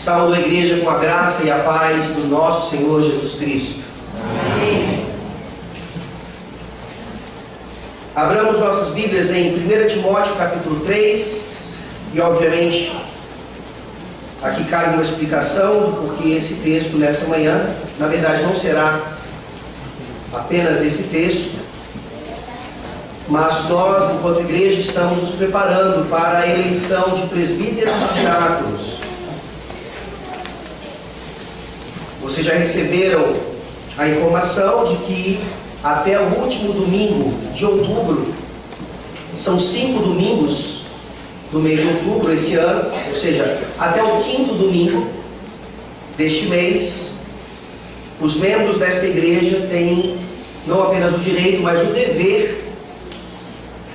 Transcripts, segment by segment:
Saúdo a igreja com a graça e a paz do nosso Senhor Jesus Cristo. Amém. Abramos nossas Bíblias em 1 Timóteo capítulo 3 e obviamente aqui cabe uma explicação do porquê esse texto nessa manhã. Na verdade não será apenas esse texto, mas nós enquanto igreja estamos nos preparando para a eleição de presbíteros e diáconos. Vocês já receberam a informação de que até o último domingo de outubro, são 5 domingos do mês de outubro esse ano, ou seja, até o 5º domingo deste mês, os membros desta igreja têm não apenas o direito, mas o dever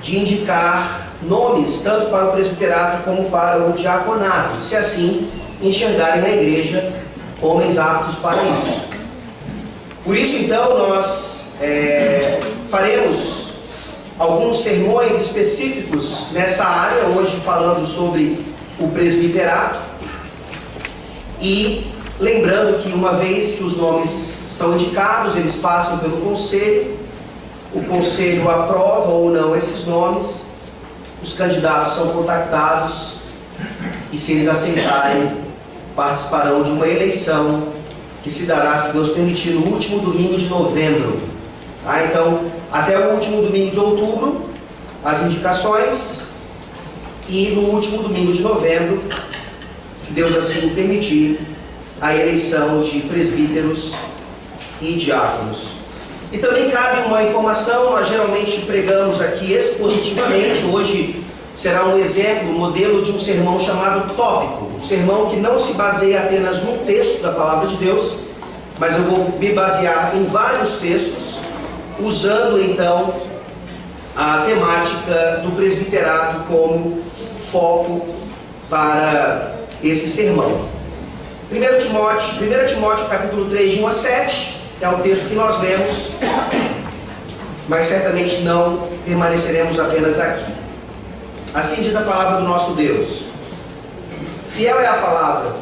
de indicar nomes, tanto para o presbiterato como para o diaconato, se assim enxergarem na igreja homens aptos para isso. Por isso, então, nós faremos alguns sermões específicos nessa área, hoje falando sobre o presbiterato, e lembrando que uma vez que os nomes são indicados, eles passam pelo conselho, o conselho aprova ou não esses nomes, os candidatos são contactados e, se eles aceitarem, participarão de uma eleição que se dará, se Deus permitir, no último domingo de novembro. Então, até o último domingo de outubro, as indicações, e no último domingo de novembro, se Deus assim permitir, a eleição de presbíteros e diáconos. E também cabe uma informação, nós geralmente pregamos aqui expositivamente, hoje será um exemplo, um modelo de um sermão chamado tópico, um sermão que não se baseia apenas no texto da Palavra de Deus, mas eu vou me basear em vários textos, usando então a temática do presbiterato como foco para esse sermão. 1 Timóteo capítulo 3, de 1 a 7, é o texto que nós lemos, mas certamente não permaneceremos apenas aqui. Assim diz a palavra do nosso Deus. Fiel é a palavra.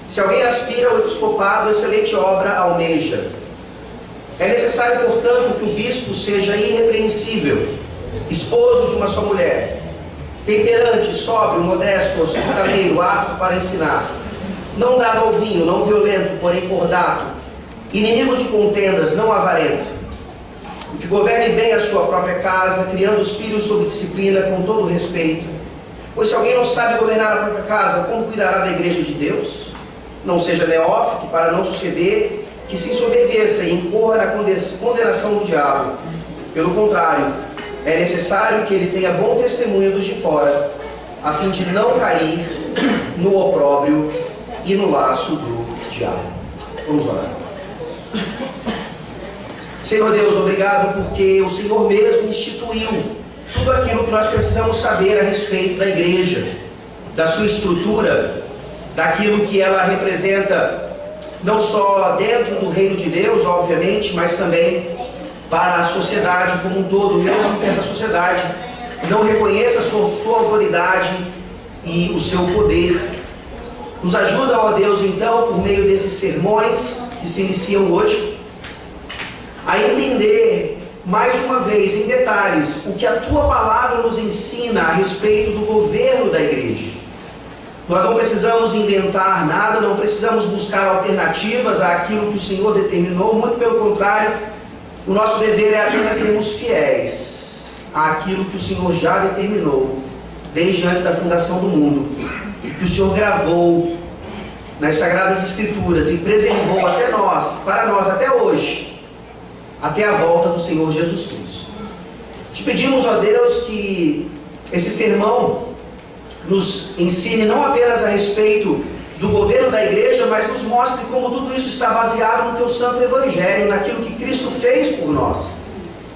Se alguém aspira ao episcopado, excelente obra almeja. É necessário, portanto, que o bispo seja irrepreensível, esposo de uma só mulher, temperante, sóbrio, modesto, hospitaleiro, apto para ensinar, não dado ao vinho, não violento, porém cordato, inimigo de contendas, não avarento, que governe bem a sua própria casa, criando os filhos sob disciplina, com todo respeito. Pois se alguém não sabe governar a própria casa, como cuidará da igreja de Deus? Não seja neófito, para não suceder que se ensoberbeça e incorra na condenação do diabo. Pelo contrário, é necessário que ele tenha bom testemunho dos de fora, a fim de não cair no opróbrio e no laço do diabo. Vamos orar. Senhor Deus, obrigado porque o Senhor mesmo instituiu tudo aquilo que nós precisamos saber a respeito da igreja, da sua estrutura, daquilo que ela representa, não só dentro do reino de Deus, obviamente, mas também para a sociedade como um todo, mesmo que essa sociedade não reconheça a sua autoridade e o seu poder. Nos ajuda, ó Deus, então, por meio desses sermões que se iniciam hoje, a entender mais uma vez, em detalhes, o que a Tua Palavra nos ensina a respeito do governo da igreja. Nós não precisamos inventar nada, não precisamos buscar alternativas àquilo que o Senhor determinou, muito pelo contrário, o nosso dever é apenas sermos fiéis àquilo que o Senhor já determinou, desde antes da fundação do mundo, que o Senhor gravou nas Sagradas Escrituras e preservou até nós, para nós até hoje, até a volta do Senhor Jesus Cristo. Te pedimos, ó Deus, que esse sermão nos ensine não apenas a respeito do governo da igreja, mas nos mostre como tudo isso está baseado no Teu Santo Evangelho, naquilo que Cristo fez por nós.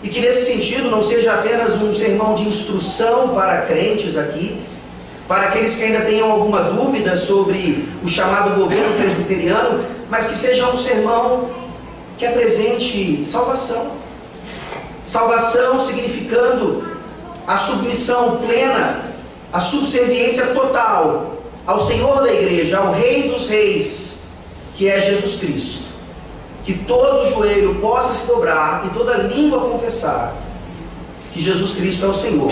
E que nesse sentido não seja apenas um sermão de instrução para crentes aqui, para aqueles que ainda tenham alguma dúvida sobre o chamado governo presbiteriano, mas que seja um sermão que apresente salvação. Salvação significando a submissão plena, a subserviência total ao Senhor da igreja, ao Rei dos reis, que é Jesus Cristo, que todo joelho possa se dobrar e toda língua confessar que Jesus Cristo é o Senhor,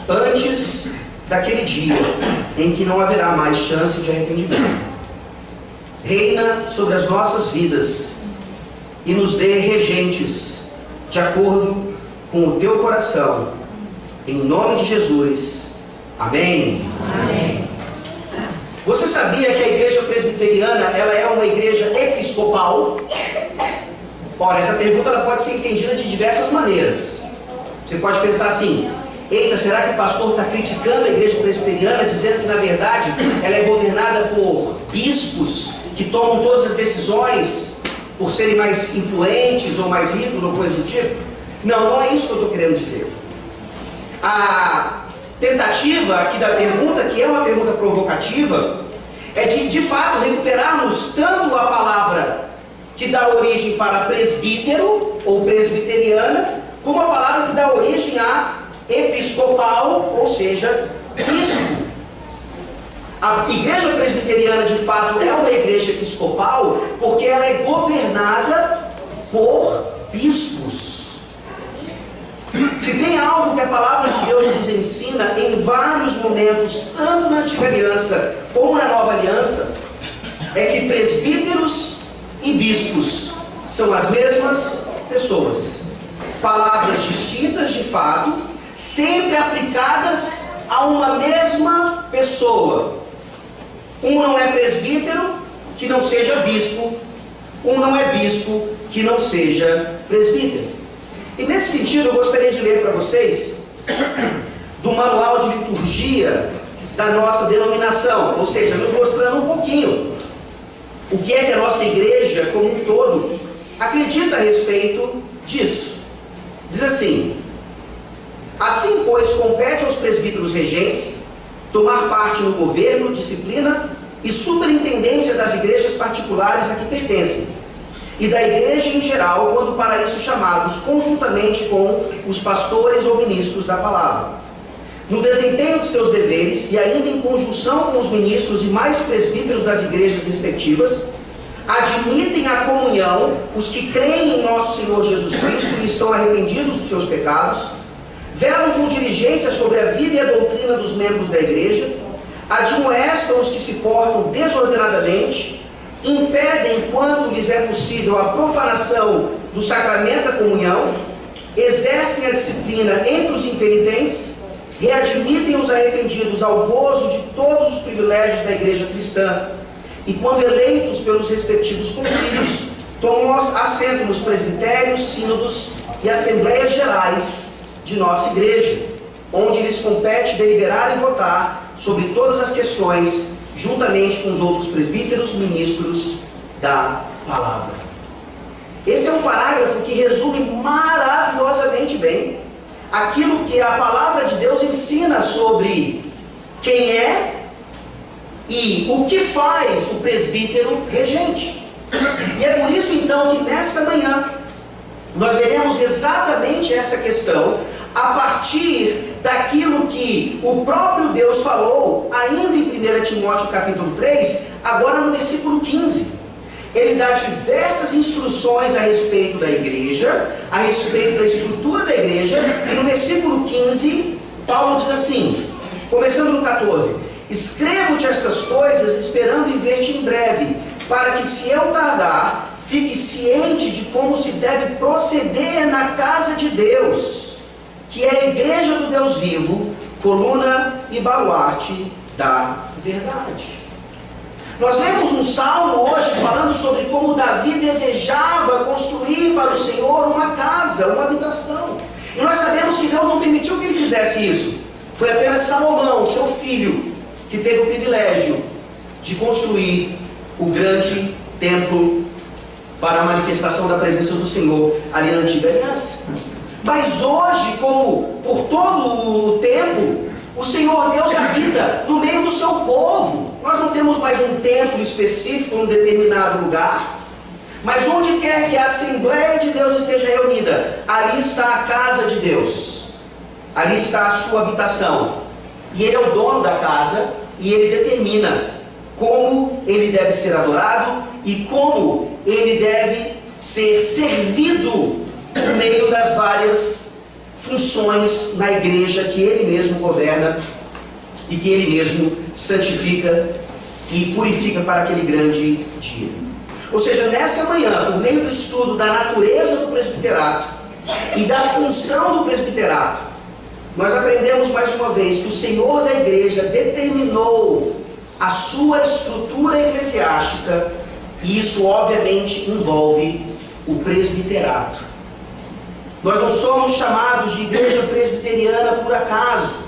antes daquele dia em que não haverá mais chance de arrependimento. Reina sobre as nossas vidas e nos dê regentes de acordo com o teu coração, em nome de Jesus. Amém. Amém. Você sabia que a igreja presbiteriana, ela é uma igreja episcopal? Ora, essa pergunta ela pode ser entendida de diversas maneiras. Você pode pensar assim: eita, será que o pastor está criticando a igreja presbiteriana, dizendo que na verdade ela é governada por bispos que tomam todas as decisões por serem mais influentes ou mais ricos ou coisa do tipo? Não, não é isso que eu estou querendo dizer. A tentativa aqui da pergunta, que é uma pergunta provocativa, é de fato recuperarmos tanto a palavra que dá origem para presbítero ou presbiteriana, como a palavra que dá origem a episcopal, ou seja, bispo. A igreja presbiteriana de fato é uma igreja episcopal porque ela é governada por bispos. Se tem algo que a palavra de Deus nos ensina em vários momentos, tanto na Antiga Aliança como na Nova Aliança, é que presbíteros e bispos são as mesmas pessoas. Palavras distintas de fato, sempre aplicadas a uma mesma pessoa. Um não é presbítero que não seja bispo, um não é bispo que não seja presbítero. E nesse sentido eu gostaria de ler para vocês do manual de liturgia da nossa denominação, ou seja, nos mostrando um pouquinho o que é que a nossa igreja como um todo acredita a respeito disso. Diz assim: assim, pois, compete aos presbíteros regentes tomar parte no governo, disciplina e superintendência das igrejas particulares a que pertencem, e da igreja em geral, quando para isso chamados conjuntamente com os pastores ou ministros da palavra. No desempenho de seus deveres, e ainda em conjunção com os ministros e mais presbíteros das igrejas respectivas, admitem a comunhão os que creem em nosso Senhor Jesus Cristo e estão arrependidos dos seus pecados, velam com diligência sobre a vida e a doutrina dos membros da igreja, admoestam os que se portam desordenadamente, impedem, quando lhes é possível, a profanação do sacramento da comunhão, exercem a disciplina entre os impenitentes, readmitem os arrependidos ao gozo de todos os privilégios da igreja cristã, e quando eleitos pelos respectivos concílios, tomam assento nos presbitérios, sínodos e assembleias gerais de nossa igreja, onde lhes compete deliberar e votar sobre todas as questões, juntamente com os outros presbíteros, ministros da palavra. Esse é um parágrafo que resume maravilhosamente bem aquilo que a palavra de Deus ensina sobre quem é e o que faz o presbítero regente. E é por isso então que nessa manhã nós veremos exatamente essa questão a partir daquilo que o próprio Deus falou ainda em 1 Timóteo capítulo 3, agora no versículo 15. Ele dá diversas instruções a respeito da igreja, a respeito da estrutura da igreja, e no versículo 15, Paulo diz assim, começando no 14: escrevo-te estas coisas esperando em ver-te em breve, para que, se eu tardar, fique ciente de como se deve proceder na casa de Deus, que é a igreja do Deus vivo, coluna e baluarte da verdade. Nós lemos um salmo hoje falando sobre como Davi desejava construir para o Senhor uma casa, uma habitação. E nós sabemos que Deus não permitiu que ele fizesse isso. Foi apenas Salomão, seu filho, que teve o privilégio de construir o grande templo para a manifestação da presença do Senhor ali na Antiga Aliança. Mas hoje, como por todo o tempo, o Senhor Deus habita no meio do seu povo. Nós não temos mais um templo específico em um determinado lugar, mas onde quer que a Assembleia de Deus esteja reunida, ali está a casa de Deus, ali está a sua habitação, e Ele é o dono da casa, e ele determina como ele deve ser adorado e como ele deve ser servido no meio das várias funções na igreja que ele mesmo governa e que ele mesmo santifica e purifica para aquele grande dia. Ou seja, nessa manhã, por meio do estudo da natureza do presbiterato e da função do presbiterato, nós aprendemos mais uma vez que o Senhor da igreja determinou a sua estrutura eclesiástica, e isso obviamente envolve o presbiterato. Nós não somos chamados de igreja presbiteriana por acaso.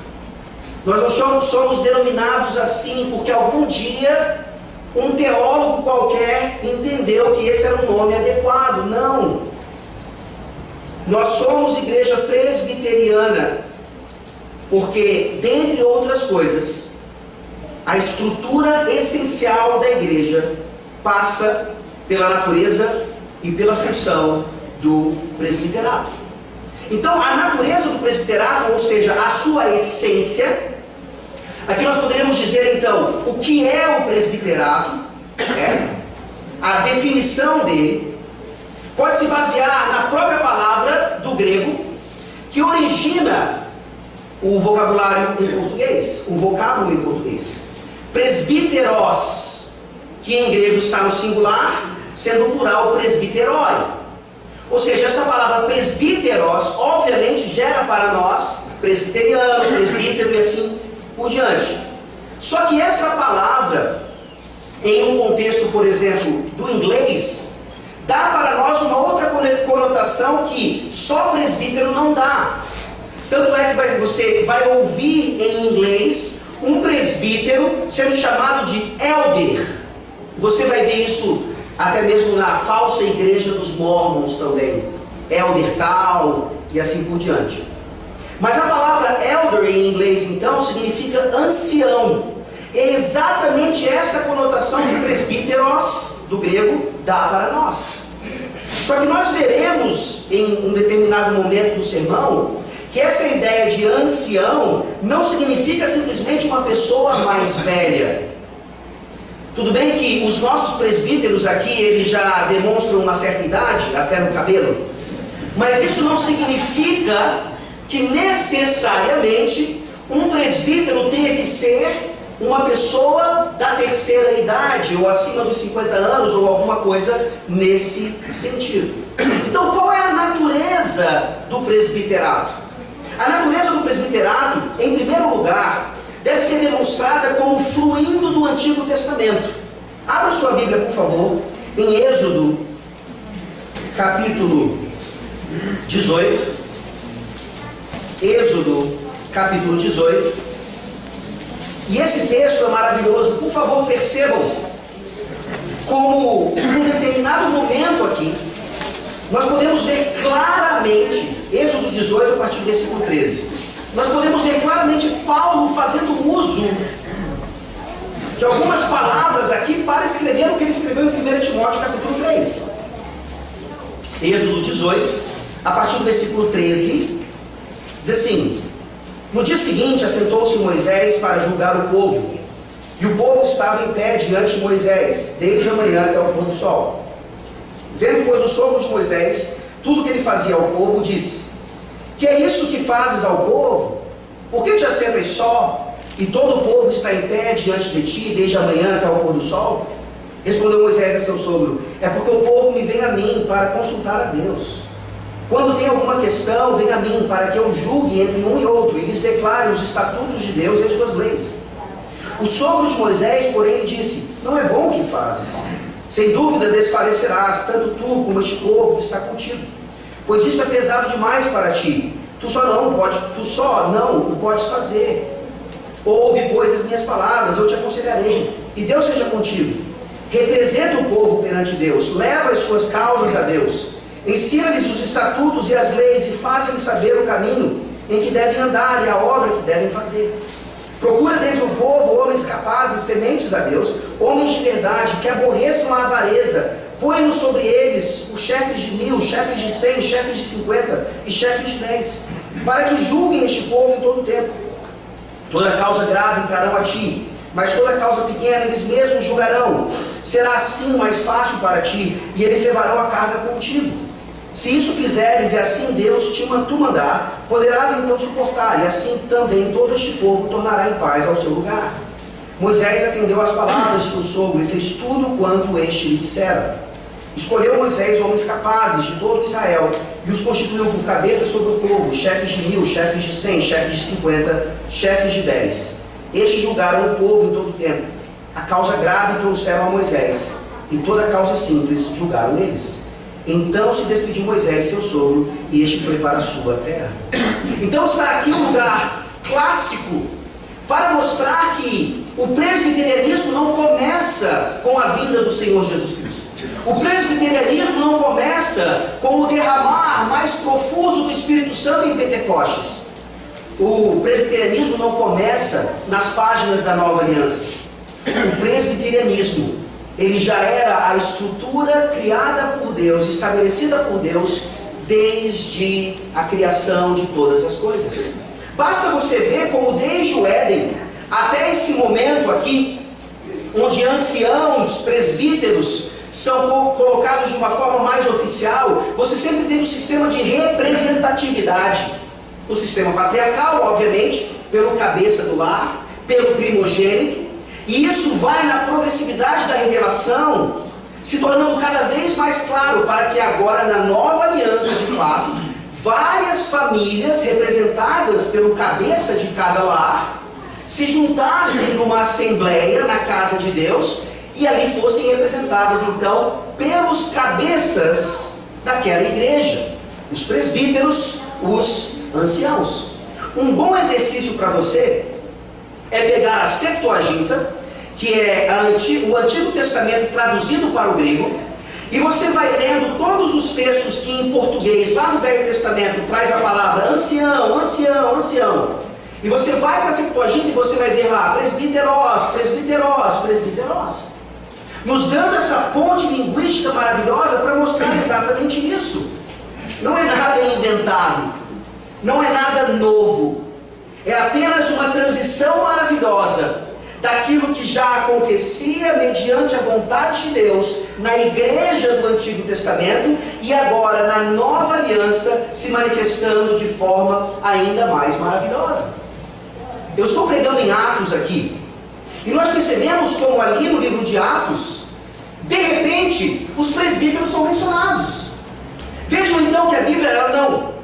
Nós não somos denominados assim porque algum dia um teólogo qualquer entendeu que esse era um nome adequado. Não. Nós somos igreja presbiteriana porque, dentre outras coisas, a estrutura essencial da igreja passa pela natureza e pela função do presbiterato. Então, a natureza do presbiterato, ou seja, a sua essência, aqui nós poderíamos dizer então o que é o presbiterato, a definição dele, pode se basear na própria palavra do grego, que origina o vocabulário em português, o vocábulo em português. Presbíteros, que em grego está no singular, sendo o plural presbiteroi. Ou seja, essa palavra presbíteros, obviamente, gera para nós presbiteriano, presbítero e assim por diante. Só que essa palavra, em um contexto, por exemplo, do inglês, dá para nós uma outra conotação que só presbítero não dá. Tanto é que você vai ouvir em inglês um presbítero sendo chamado de elder. Você vai ver isso até mesmo na falsa igreja dos Mormons também. Elder tal e assim por diante. Mas a palavra elder em inglês então significa ancião. É exatamente essa conotação que presbíteros do grego dá para nós. Só que nós veremos em um determinado momento do sermão que essa ideia de ancião não significa simplesmente uma pessoa mais velha. Tudo bem que os nossos presbíteros aqui, eles já demonstram uma certa idade, até no cabelo, mas isso não significa que necessariamente um presbítero tenha que ser uma pessoa da terceira idade, ou acima dos 50 anos, ou alguma coisa nesse sentido. Então, qual é a natureza do presbiterato? A natureza do presbiterato, em primeiro lugar, deve ser demonstrada como fluindo do Antigo Testamento. Abra sua Bíblia, por favor, em Êxodo, capítulo 18. Êxodo, capítulo 18. E esse texto é maravilhoso. Por favor, percebam como, em um determinado momento aqui, nós podemos ver claramente, Êxodo 18, a partir do versículo 13. Nós podemos ver claramente Paulo fazendo uso de algumas palavras aqui para escrever o que ele escreveu em 1 Timóteo capítulo 3. Êxodo 18, a partir do versículo 13, diz assim: no dia seguinte assentou-se Moisés para julgar o povo, e o povo estava em pé diante de Moisés, desde a manhã até o pôr do sol. Vendo, pois, o sogro de Moisés tudo o que ele fazia ao povo, disse: que é isso que fazes ao povo? Por que te assentas só, e todo o povo está em pé diante de ti, desde a manhã até o pôr do sol? Respondeu Moisés a seu sogro: é porque o povo me vem a mim para consultar a Deus. Quando tem alguma questão, vem a mim para que eu julgue entre um e outro, e lhes declare os estatutos de Deus e as suas leis. O sogro de Moisés, porém, lhe disse: não é bom o que fazes. Sem dúvida desfalecerás, tanto tu como este povo que está contigo, pois isso é pesado demais para ti. Tu só não o podes fazer. Ouve, pois, as minhas palavras, eu te aconselharei, e Deus seja contigo. Representa o povo perante Deus, leva as suas causas a Deus, ensina-lhes os estatutos e as leis, e faz-lhes saber o caminho em que devem andar e a obra que devem fazer. Procura dentre o povo homens capazes, tementes a Deus, homens de verdade, que aborreçam a avareza. Põe-nos sobre eles os chefes de 1000, chefes de 100, chefes de 50 e chefes de 10, para que julguem este povo em todo o tempo. Toda causa grave entrarão a ti, mas toda causa pequena eles mesmos julgarão. Será assim mais fácil para ti, e eles levarão a carga contigo. Se isso fizeres, e assim Deus tu mandar, poderás então suportar, e assim também todo este povo tornará em paz ao seu lugar. Moisés atendeu às palavras de seu sogro e fez tudo quanto este lhe dissera. Escolheu Moisés homens capazes de todo Israel, e os constituiu por cabeça sobre o povo, chefes de 1000, chefes de 100, chefes de 50, chefes de 10. Estes julgaram o povo em todo o tempo. A causa grave trouxeram a Moisés, e toda a causa simples julgaram eles. Então se despediu Moisés, seu sogro, e este foi para a sua terra. Então está aqui um lugar clássico para mostrar que o presbiterianismo não começa com a vinda do Senhor Jesus Cristo. O presbiterianismo não começa com o derramar mais profuso do Espírito Santo em Pentecostes. O presbiterianismo não começa nas páginas da Nova Aliança. O presbiterianismo, ele já era a estrutura criada por Deus, estabelecida por Deus, desde a criação de todas as coisas. Basta você ver como desde o Éden, até esse momento aqui, onde anciãos, presbíteros, são colocados de uma forma mais oficial, você sempre tem um sistema de representatividade. O sistema patriarcal, obviamente, pelo cabeça do lar, pelo primogênito, e isso vai na progressividade da revelação, se tornando cada vez mais claro, para que agora na nova aliança, de fato, várias famílias representadas pelo cabeça de cada lar, se juntassem numa assembleia na casa de Deus, e ali fossem representadas então pelos cabeças daquela igreja, os presbíteros, os anciãos. Um bom exercício para você é pegar a Septuaginta, que é o Antigo Testamento traduzido para o grego, e você vai lendo todos os textos que em português, lá no Velho Testamento, traz a palavra ancião, ancião, ancião. E você vai para a Septuaginta e você vai ver lá presbíteros, presbíteros, presbíteros, nos dando essa ponte linguística maravilhosa para mostrar exatamente isso. Não é nada inventado, não é nada novo, é apenas uma transição maravilhosa daquilo que já acontecia mediante a vontade de Deus na igreja do Antigo Testamento e agora na nova aliança se manifestando de forma ainda mais maravilhosa. Eu estou pregando em Atos aqui, e nós percebemos como ali no livro de Atos, de repente, os presbíteros são mencionados. Vejam então que a Bíblia ela não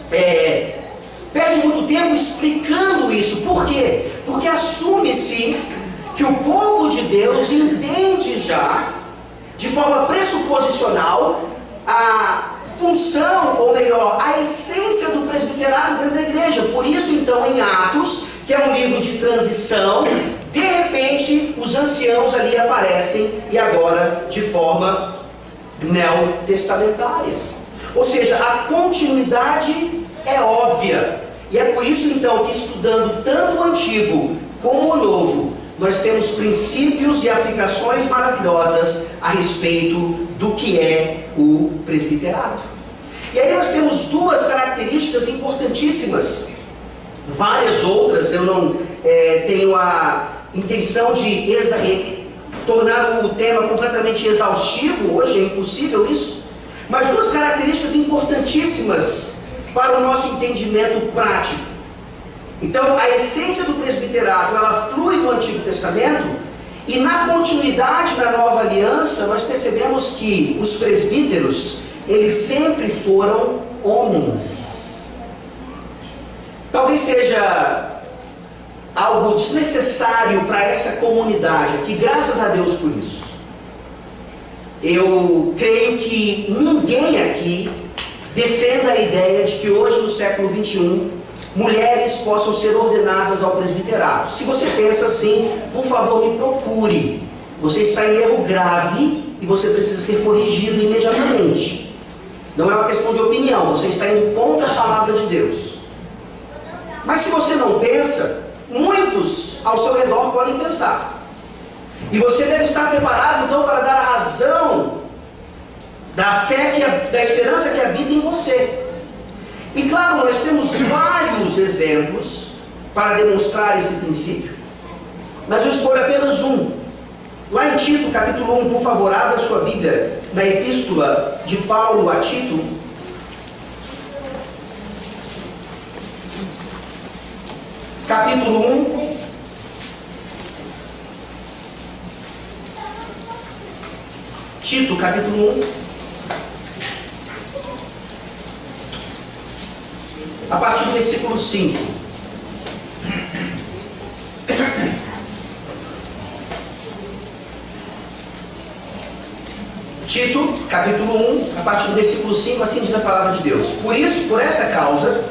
perde muito tempo explicando isso. Por quê? Porque assume-se que o povo de Deus entende já, de forma pressuposicional, a função, ou melhor, a essência do presbiterato dentro da igreja. Por isso, então, em Atos, que é um livro de transição, de repente, os anciãos ali aparecem, e agora de forma neotestamentária. Ou seja, a continuidade é óbvia. E é por isso então que estudando tanto o Antigo como o Novo, nós temos princípios e aplicações maravilhosas a respeito do que é o presbiterato. E aí nós temos duas características importantíssimas. Várias outras, eu não tenho a intenção de tornar o tema completamente exaustivo, hoje é impossível isso, mas duas características importantíssimas para o nosso entendimento prático. Então, a essência do presbiterato, ela flui do Antigo Testamento, e na continuidade da Nova Aliança, nós percebemos que os presbíteros, eles sempre foram homens. Talvez seja algo desnecessário para essa comunidade aqui, graças a Deus por isso. Eu creio que ninguém aqui defenda a ideia de que hoje, no século 21, mulheres possam ser ordenadas ao presbiterato. Se você pensa assim, por favor, me procure. Você está em erro grave e você precisa ser corrigido imediatamente. Não é uma questão de opinião, você está indo contra a palavra de Deus. Mas se você não pensa, muitos ao seu redor podem pensar. E você deve estar preparado então para dar a razão da fé, da esperança que habita em você. E claro, nós temos vários exemplos para demonstrar esse princípio. mas eu escolho apenas um. Lá em Tito, capítulo 1, por favor, abra sua Bíblia na epístola de Paulo a Tito. Capítulo 1. Tito, capítulo 1. A partir do versículo 5. Tito, capítulo 1, a partir do versículo 5, assim diz a palavra de Deus. Por isso, por esta causa,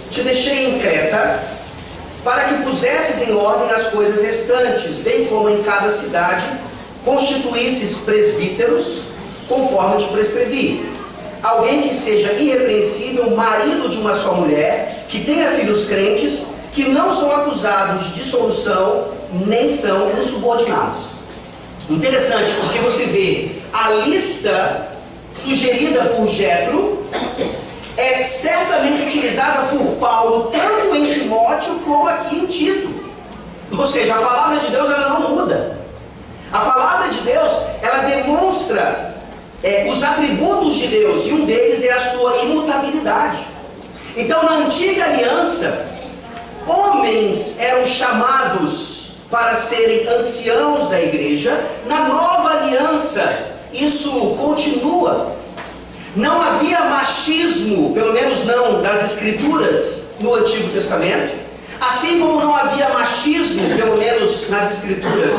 te deixei em Creta, para que pusesses em ordem as coisas restantes, bem como em cada cidade constituísses presbíteros, conforme te prescrevi. Alguém que seja irrepreensível, marido de uma só mulher, que tenha filhos crentes, que não são acusados de dissolução, nem são insubordinados. Interessante, porque você vê a lista sugerida por Jetro é certamente utilizada por Paulo tanto em Timóteo como aqui em Tito. Ou seja, a palavra de Deus ela não muda. A palavra de Deus ela demonstra os atributos de Deus, e um deles é a sua imutabilidade. Então, na antiga aliança, homens eram chamados para serem anciãos da igreja. Na nova aliança, isso continua. Não havia machismo, pelo menos não das escrituras, no Antigo Testamento. Assim como não havia machismo, pelo menos nas escrituras,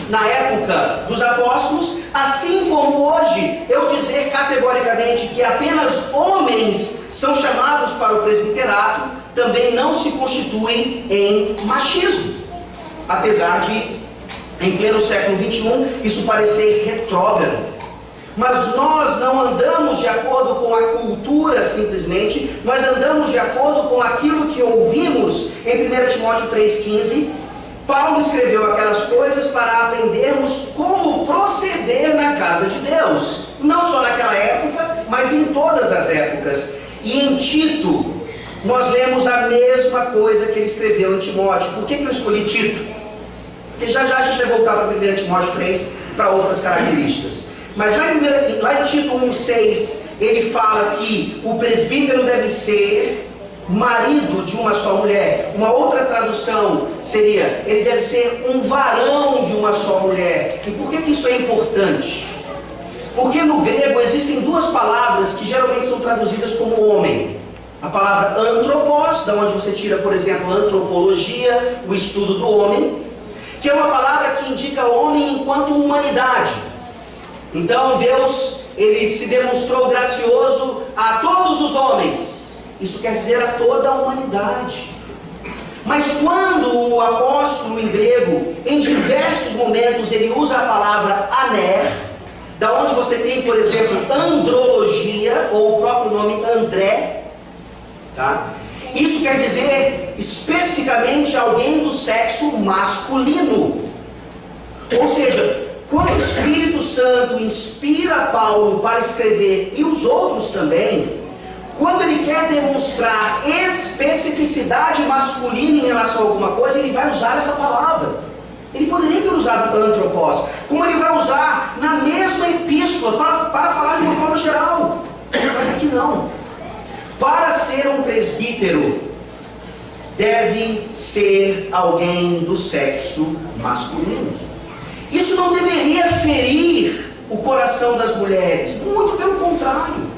na época dos apóstolos, assim como hoje eu dizer categoricamente que apenas homens são chamados para o presbiterato, também não se constitui em machismo. Apesar de, em pleno século XXI, isso parecer retrógrado. Mas nós não andamos de acordo com a cultura simplesmente, nós andamos de acordo com aquilo que ouvimos em 1 Timóteo 3,15. Paulo escreveu aquelas coisas para aprendermos como proceder na casa de Deus, não só naquela época, mas em todas as épocas. E em Tito, nós lemos a mesma coisa que ele escreveu em Timóteo. Por que eu escolhi Tito? Porque já já a gente vai voltar para 1 Timóteo 3 para outras características. Mas lá em Tito 1,6, ele fala que o presbítero deve ser marido de uma só mulher. Uma outra tradução seria, ele deve ser um varão de uma só mulher. E por que isso é importante? Porque no grego existem duas palavras que geralmente são traduzidas como homem. A palavra antropos, da onde você tira, por exemplo, antropologia, o estudo do homem, que é uma palavra que indica homem enquanto humanidade. Então Deus, ele se demonstrou gracioso a todos os homens. Isso quer dizer a toda a humanidade. Mas quando o apóstolo em grego, em diversos momentos, ele usa a palavra aner, da onde você tem, por exemplo, andrologia, ou o próprio nome André, tá? Isso quer dizer especificamente alguém do sexo masculino. Ou seja, quando o Espírito Santo inspira Paulo para escrever, e os outros também, quando ele quer demonstrar especificidade masculina em relação a alguma coisa, ele vai usar essa palavra. Ele poderia ter usado antropos, como ele vai usar na mesma epístola, para falar de uma forma geral. Mas aqui não. Para ser um presbítero, deve ser alguém do sexo masculino. Isso não deveria ferir o coração das mulheres, muito pelo contrário.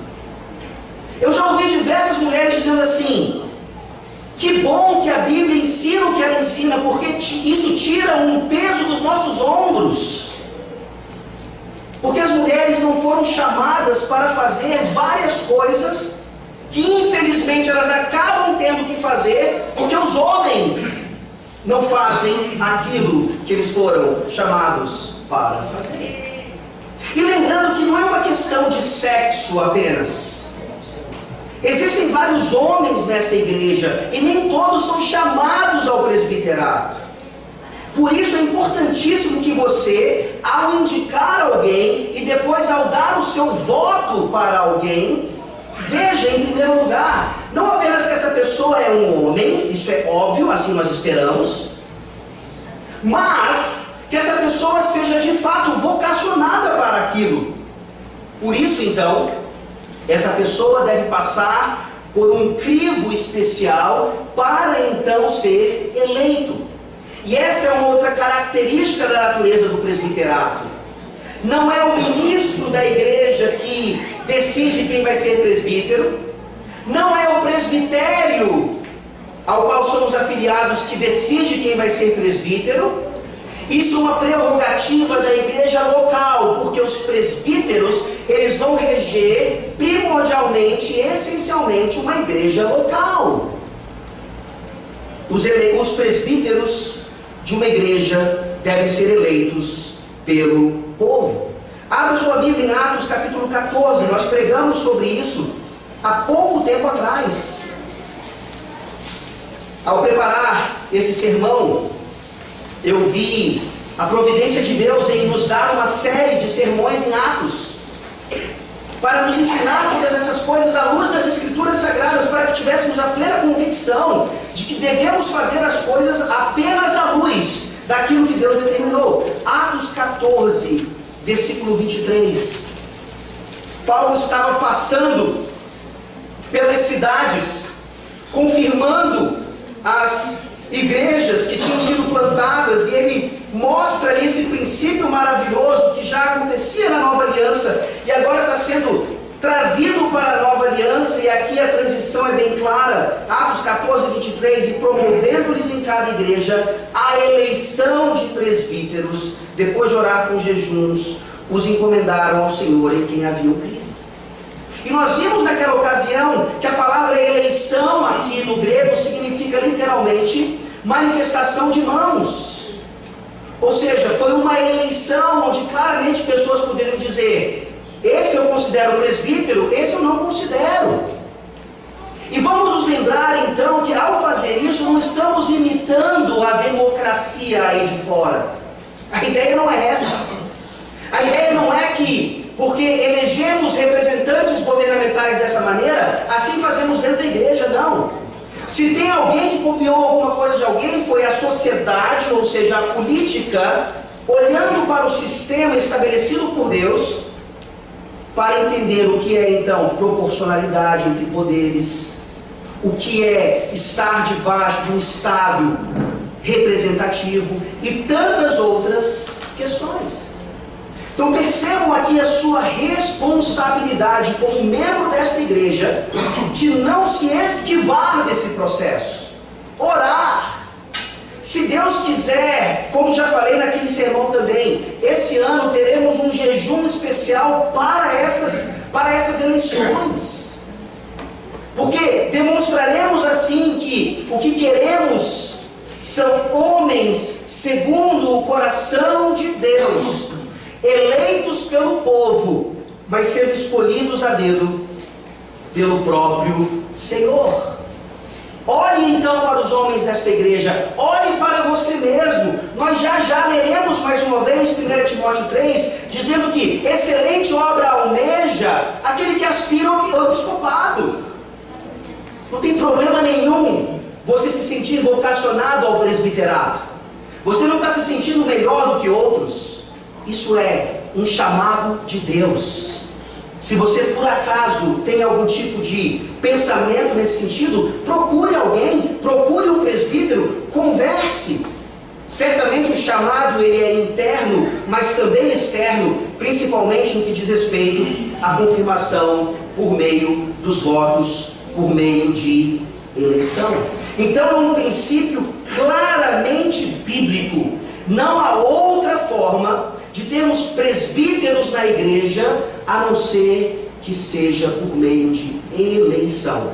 Eu já ouvi diversas mulheres dizendo assim: que bom que a Bíblia ensina o que ela ensina, porque isso tira um peso dos nossos ombros. Porque as mulheres não foram chamadas para fazer várias coisas que infelizmente elas acabam tendo que fazer, porque os homens não fazem aquilo que eles foram chamados para fazer. E lembrando que não é uma questão de sexo apenas. Existem vários homens nessa igreja e nem todos são chamados ao presbiterato. Por isso é importantíssimo que você, ao indicar alguém e depois ao dar o seu voto para alguém, veja em primeiro lugar, não apenas que essa pessoa é um homem, isso é óbvio, assim nós esperamos, mas pessoa seja de fato vocacionada para aquilo. Por isso, então, essa pessoa deve passar por um crivo especial para então ser eleito. E essa é uma outra característica da natureza do presbiterato. Não é o ministro da igreja que decide quem vai ser presbítero, não é o presbitério ao qual somos afiliados que decide quem vai ser presbítero. Isso é uma prerrogativa da igreja local, porque os presbíteros, eles vão reger primordialmente e essencialmente uma igreja local. Os presbíteros de uma igreja devem ser eleitos pelo povo. Abra sua Bíblia em Atos capítulo 14, nós pregamos sobre isso há pouco tempo atrás. Ao preparar esse sermão, eu vi a providência de Deus em nos dar uma série de sermões em Atos, para nos ensinar todas essas coisas à luz das Escrituras Sagradas, para que tivéssemos a plena convicção de que devemos fazer as coisas apenas à luz daquilo que Deus determinou. Atos 14, versículo 23. Paulo estava passando pelas cidades, confirmando as igrejas que tinham sido plantadas, e ele mostra ali esse princípio maravilhoso que já acontecia na nova aliança e agora está sendo trazido para a nova aliança, e aqui a transição é bem clara. Atos 14, 23, e promovendo-lhes em cada igreja a eleição de presbíteros, depois de orar com jejuns, os encomendaram ao Senhor em quem haviam crido. E nós vimos naquela ocasião que a palavra eleição aqui no grego significa literalmente manifestação de mãos. Ou seja, foi uma eleição onde claramente pessoas poderiam dizer: esse eu considero presbítero, esse eu não considero. E vamos nos lembrar então que ao fazer isso não estamos imitando a democracia aí de fora. A ideia não é essa. A ideia não é que porque elegemos representantes governamentais dessa maneira, assim fazemos dentro da igreja, não. Se tem alguém que copiou alguma coisa de alguém, foi a sociedade, ou seja, a política, olhando para o sistema estabelecido por Deus, para entender o que é então proporcionalidade entre poderes, o que é estar debaixo de um Estado representativo e tantas outras questões. Então percebam aqui a sua responsabilidade como membro desta igreja, de não se esquivar desse processo. Orar. Se Deus quiser, como já falei naquele sermão também, esse ano teremos um jejum especial para essas eleições. Porque demonstraremos assim que o que queremos são homens segundo o coração de Deus, eleitos pelo povo, mas sendo escolhidos a dedo pelo próprio Senhor. Olhe então para os homens desta igreja, olhe para você mesmo. Nós já leremos mais uma vez 1 Timóteo 3, dizendo que excelente obra almeja aquele que aspira ao episcopado. Não tem problema nenhum você se sentir vocacionado ao presbiterato. Você não está se sentindo melhor do que outros. Isso é um chamado de Deus. Se você por acaso tem algum tipo de pensamento nesse sentido, procure alguém, procure um presbítero, converse. Certamente o chamado ele é interno, mas também externo, principalmente no que diz respeito à confirmação por meio dos votos, por meio de eleição. Então é um princípio claramente bíblico. Não há outra forma de termos presbíteros na igreja, a não ser que seja por meio de eleição.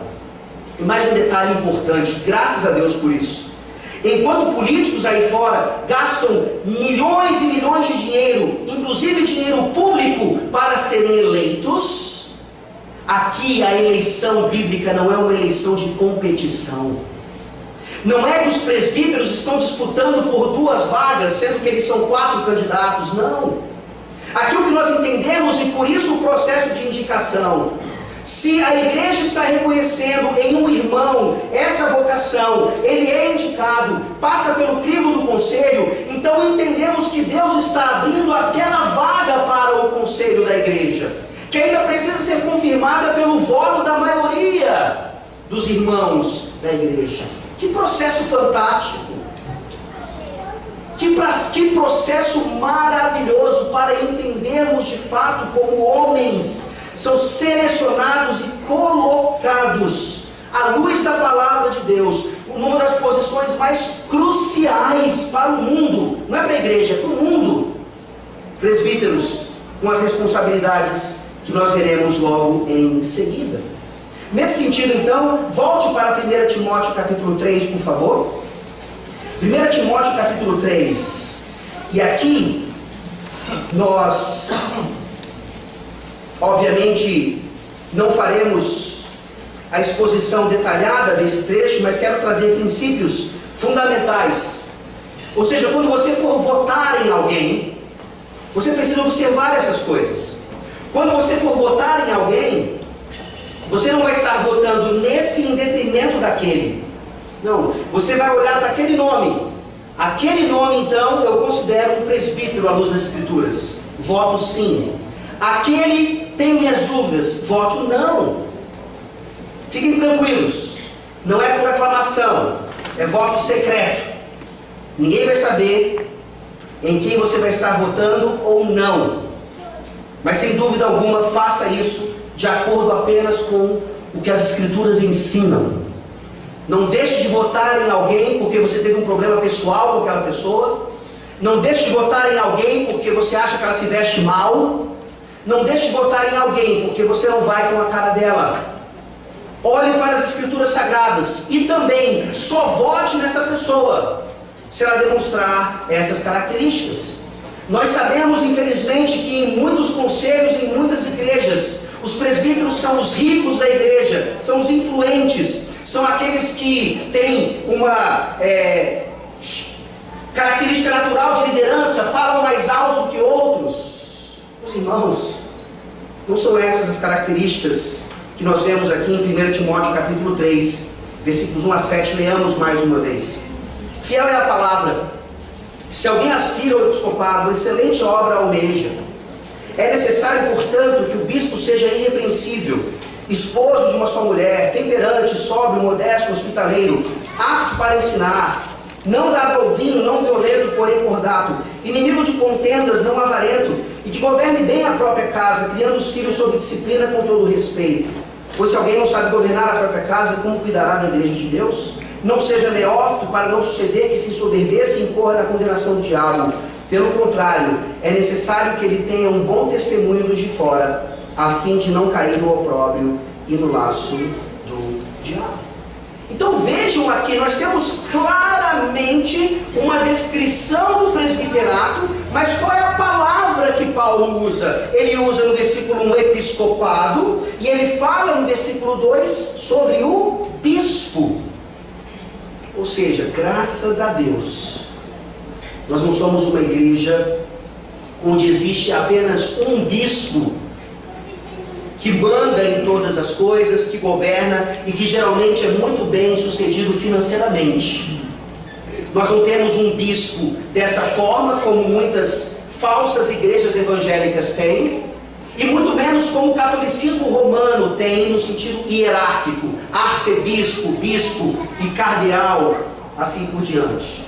E mais um detalhe importante, graças a Deus por isso. Enquanto políticos aí fora gastam milhões e milhões de dinheiro, inclusive dinheiro público, para serem eleitos, aqui a eleição bíblica não é uma eleição de competição. Não é que os presbíteros estão disputando por 2 vagas, sendo que eles são 4 candidatos, não. Aquilo que nós entendemos, e por isso o processo de indicação, Se a igreja está reconhecendo em um irmão essa vocação, ele é indicado, passa pelo crivo do conselho, então entendemos que Deus está abrindo aquela vaga para o conselho da igreja, que ainda precisa ser confirmada pelo voto da maioria dos irmãos da igreja. Que processo fantástico! Que processo maravilhoso para entendermos de fato como homens são selecionados e colocados à luz da palavra de Deus, numa das posições mais cruciais para o mundo, não é para a igreja, é para o mundo. Presbíteros com as responsabilidades que nós veremos logo em seguida. Nesse sentido, então, volte para 1 Timóteo capítulo 3, por favor. 1 Timóteo capítulo 3. E aqui nós obviamente não faremos a exposição detalhada desse trecho, mas quero trazer princípios fundamentais. Ou seja, quando você for votar em alguém, você precisa observar essas coisas. Quando você for votar em alguém, você não vai estar votando nesse em detrimento daquele. Não, você vai olhar para aquele nome. Aquele nome, então, eu considero um presbítero à luz das Escrituras. Voto sim. Aquele, tenho minhas dúvidas, voto não. Fiquem tranquilos, não é por aclamação, é voto secreto. Ninguém vai saber em quem você vai estar votando ou não. Mas sem dúvida alguma, faça isso de acordo apenas com o que as Escrituras ensinam. Não deixe de votar em alguém porque você teve um problema pessoal com aquela pessoa. Não deixe de votar em alguém porque você acha que ela se veste mal. Não deixe de votar em alguém porque você não vai com a cara dela. Olhe para as Escrituras Sagradas e também só vote nessa pessoa se ela demonstrar essas características. Nós sabemos, infelizmente, que em muitos conselhos, em muitas igrejas, os presbíteros são os ricos da igreja, são os influentes, são aqueles que têm uma característica natural de liderança, falam mais alto do que outros. Meus irmãos, não são essas as características que nós vemos aqui em 1 Timóteo capítulo 3, versículos 1 a 7, leamos mais uma vez. Fiel é a palavra. Se alguém aspira ao episcopado, excelente obra almeja. É necessário, portanto, que o bispo seja irrepreensível, esposo de uma só mulher, temperante, sóbrio, modesto, hospitaleiro, apto para ensinar, não dado ao vinho, não violento, porém cordato, inimigo de contendas, não avarento, e que governe bem a própria casa, criando os filhos sob disciplina com todo respeito. Pois se alguém não sabe governar a própria casa, como cuidará da igreja de Deus? Não seja neófito, para não suceder que se ensoberbeça e incorra na condenação do diabo. Pelo contrário, é necessário que ele tenha um bom testemunho dos de fora, a fim de não cair no opróbrio e no laço do diabo. Então vejam aqui, nós temos claramente uma descrição do presbiterato, mas qual é a palavra que Paulo usa? Ele usa no versículo 1 episcopado, e ele fala no versículo 2 sobre o bispo. Ou seja, graças a Deus, nós não somos uma igreja onde existe apenas um bispo que manda em todas as coisas, que governa e que geralmente é muito bem sucedido financeiramente. Nós não temos um bispo dessa forma, como muitas falsas igrejas evangélicas têm, e muito menos como o catolicismo romano tem no sentido hierárquico, arcebispo, bispo e cardeal, assim por diante.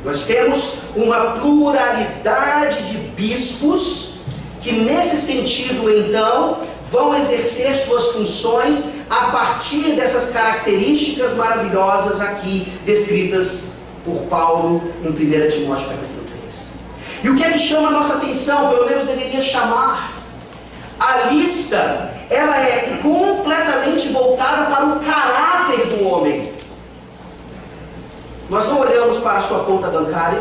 Nós temos uma pluralidade de bispos que nesse sentido então vão exercer suas funções a partir dessas características maravilhosas aqui descritas por Paulo em 1 Timóteo capítulo 3. E o que é que chama a nossa atenção, pelo menos deveria chamar? A lista, ela é completamente voltada para o caráter do homem. Nós não olhamos para a sua conta bancária,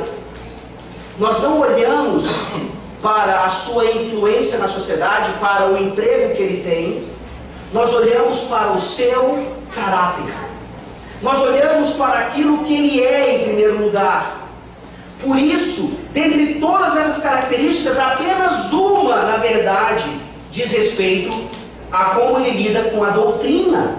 nós não olhamos para a sua influência na sociedade, para o emprego que ele tem, nós olhamos para o seu caráter. Nós olhamos para aquilo que ele é em primeiro lugar. Por isso, dentre todas essas características, apenas uma, na verdade, diz respeito a como ele lida com a doutrina.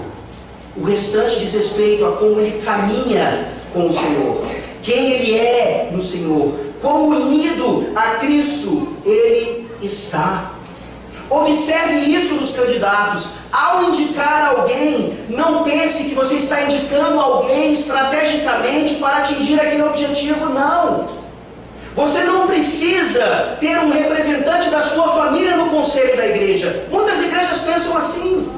O restante diz respeito a como ele caminha com o Senhor, quem ele é no Senhor, quão unido a Cristo ele está. Observe isso nos candidatos. Ao indicar alguém, não pense que você está indicando alguém estrategicamente para atingir aquele objetivo, não. Você não precisa ter um representante da sua família no conselho da igreja. Muitas igrejas pensam assim.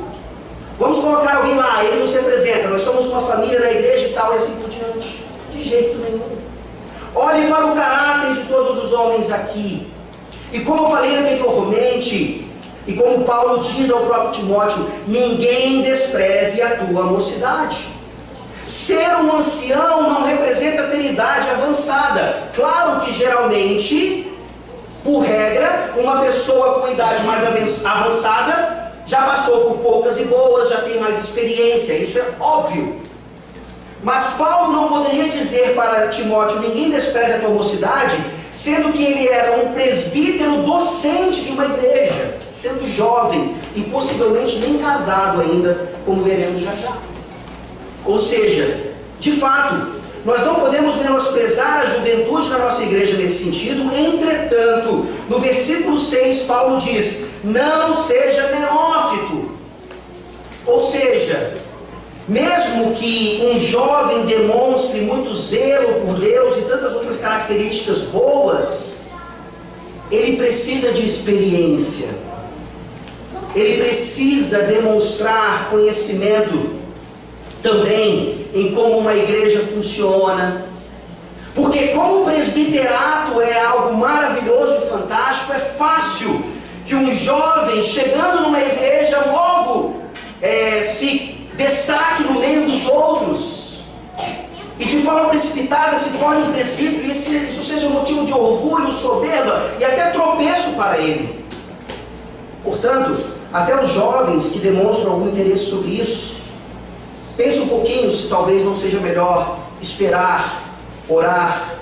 Vamos colocar alguém lá, ele nos representa, nós somos uma família da igreja e tal, e assim por diante. De jeito nenhum. Olhe para o caráter de todos os homens aqui. E como eu falei anteriormente, e como Paulo diz ao próprio Timóteo, ninguém despreze a tua mocidade. Ser um ancião não representa ter idade avançada. Claro que geralmente, por regra, uma pessoa com idade mais avançada já passou por poucas e boas, já tem mais experiência, isso é óbvio. Mas Paulo não poderia dizer para Timóteo, ninguém despreze a tua mocidade, sendo que ele era um presbítero docente de uma igreja, sendo jovem e possivelmente nem casado ainda, como veremos já já. Ou seja, de fato, nós não podemos menosprezar a juventude da nossa igreja nesse sentido. Entretanto, no versículo 6, Paulo diz, não seja neófito. Ou seja, mesmo que um jovem demonstre muito zelo por Deus e tantas outras características boas, ele precisa de experiência. Ele precisa demonstrar conhecimento também em como uma igreja funciona. Porque como o presbiterato é algo maravilhoso e fantástico, é fácil que um jovem chegando numa igreja logo se destaque no meio dos outros e de forma precipitada se torne um presbítero, e isso seja motivo de orgulho, soberba e até tropeço para ele. Portanto, até os jovens que demonstram algum interesse sobre isso, pense um pouquinho se talvez não seja melhor esperar, orar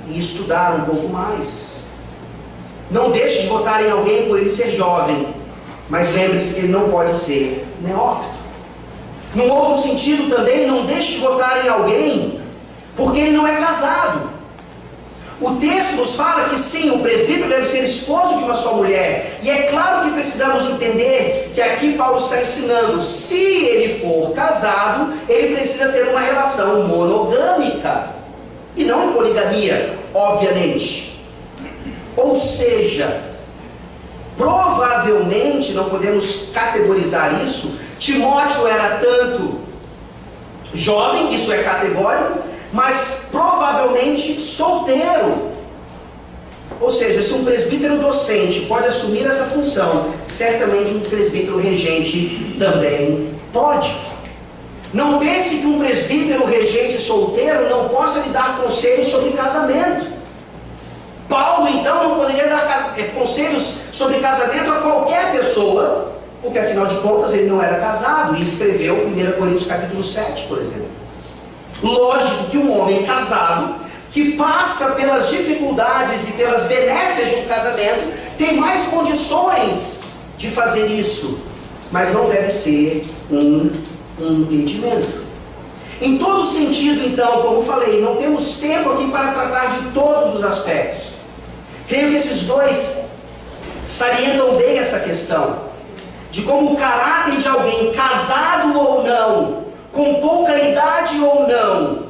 e estudar um pouco mais. Não deixe de votar em alguém por ele ser jovem, mas lembre-se que ele não pode ser neófito. Num outro sentido também, não deixe de votar em alguém porque ele não é casado. O texto nos fala que sim, o presbítero deve ser esposo de uma só mulher. E é claro que precisamos entender que aqui Paulo está ensinando, se ele for casado, ele precisa ter uma relação monogâmica e não em poligamia, obviamente. Ou seja, provavelmente, não podemos categorizar isso, Timóteo era tanto jovem, isso é categórico, mas provavelmente solteiro. Ou seja, se um presbítero docente pode assumir essa função, certamente um presbítero regente também pode. Não pense que um presbítero regente solteiro não possa lhe dar conselhos sobre casamento. Paulo então não poderia dar conselhos sobre casamento a qualquer pessoa, porque afinal de contas ele não era casado, e escreveu 1 Coríntios capítulo 7, por exemplo. Lógico que um homem casado, que passa pelas dificuldades e pelas benesses de um casamento, tem mais condições de fazer isso, mas não deve ser um impedimento. Em todo sentido, então, como falei, não temos tempo aqui para tratar de todos os aspectos. Creio que esses dois salientam bem essa questão, de como o caráter de alguém, casado ou não, com pouca idade ou não,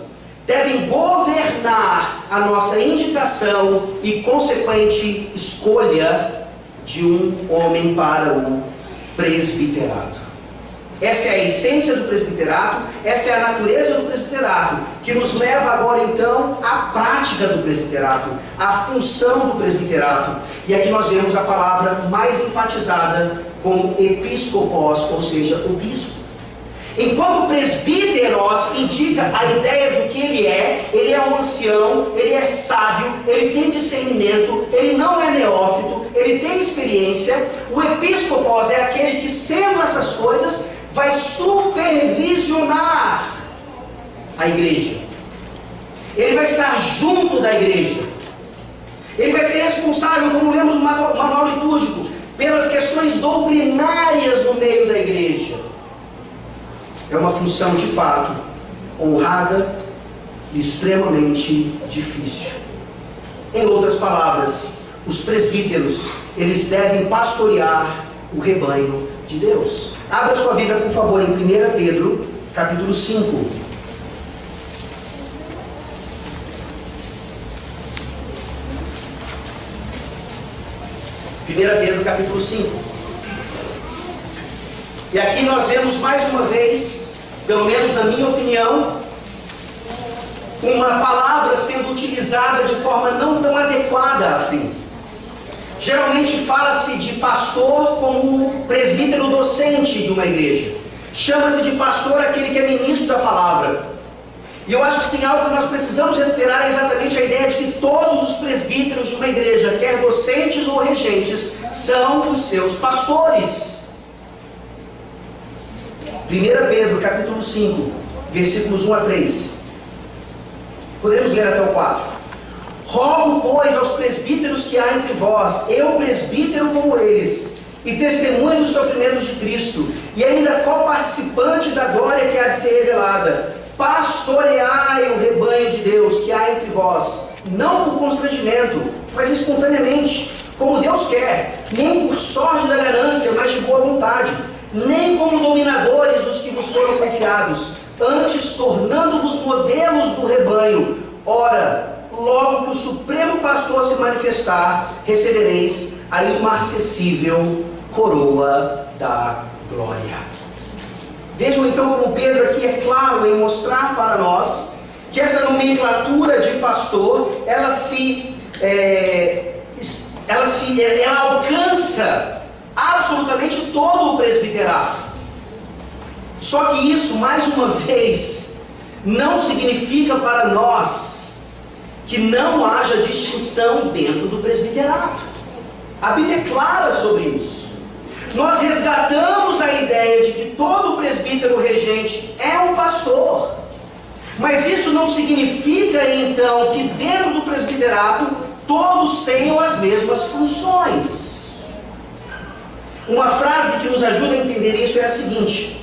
devem governar a nossa indicação e consequente escolha de um homem para o presbiterato. Essa é a essência do presbiterato, essa é a natureza do presbiterato, que nos leva agora então à prática do presbiterato, à função do presbiterato. E aqui nós vemos a palavra mais enfatizada como episcopos, ou seja, o bispo. Enquanto presbíteros indica a ideia do que ele é um ancião, ele é sábio, ele tem discernimento, ele não é neófito, ele tem experiência. O episcopos é aquele que, sendo essas coisas, vai supervisionar a igreja. Ele vai estar junto da igreja. Ele vai ser responsável, como lemos no manual litúrgico, pelas questões doutrinárias no meio da igreja. É uma função de fato honrada e extremamente difícil. Em outras palavras, os presbíteros, eles devem pastorear o rebanho de Deus. Abra sua Bíblia, por favor, em 1 Pedro, capítulo 5. 1 Pedro, capítulo 5. E aqui nós vemos mais uma vez, pelo menos na minha opinião, uma palavra sendo utilizada de forma não tão adequada assim. Geralmente fala-se de pastor como presbítero docente de uma igreja. Chama-se de pastor aquele que é ministro da palavra. E eu acho que tem algo que nós precisamos recuperar, é exatamente a ideia de que todos os presbíteros de uma igreja, quer docentes ou regentes, são os seus pastores. 1 Pedro, capítulo 5, versículos 1 a 3. Podemos ler até o 4. Rogo, pois, aos presbíteros que há entre vós, eu presbítero como eles, e testemunho dos sofrimentos de Cristo, e ainda co-participante da glória que há de ser revelada, pastoreai o rebanho de Deus que há entre vós, não por constrangimento, mas espontaneamente, como Deus quer, nem por sorte da ganância, mas de boa vontade, nem como dominadores dos que vos foram confiados, antes tornando-vos modelos do rebanho. Ora, logo que o Supremo Pastor se manifestar, recebereis a imarcessível coroa da glória. Vejam então como Pedro aqui é claro em mostrar para nós que essa nomenclatura de pastor, ela alcança absolutamente todo o presbiterato. Só que isso, mais uma vez, não significa para nós que não haja distinção dentro do presbiterato. A Bíblia é clara sobre isso. Nós resgatamos a ideia de que todo presbítero regente é um pastor. Mas isso não significa, então, que dentro do presbiterato todos tenham as mesmas funções. Uma frase que nos ajuda a entender isso é a seguinte: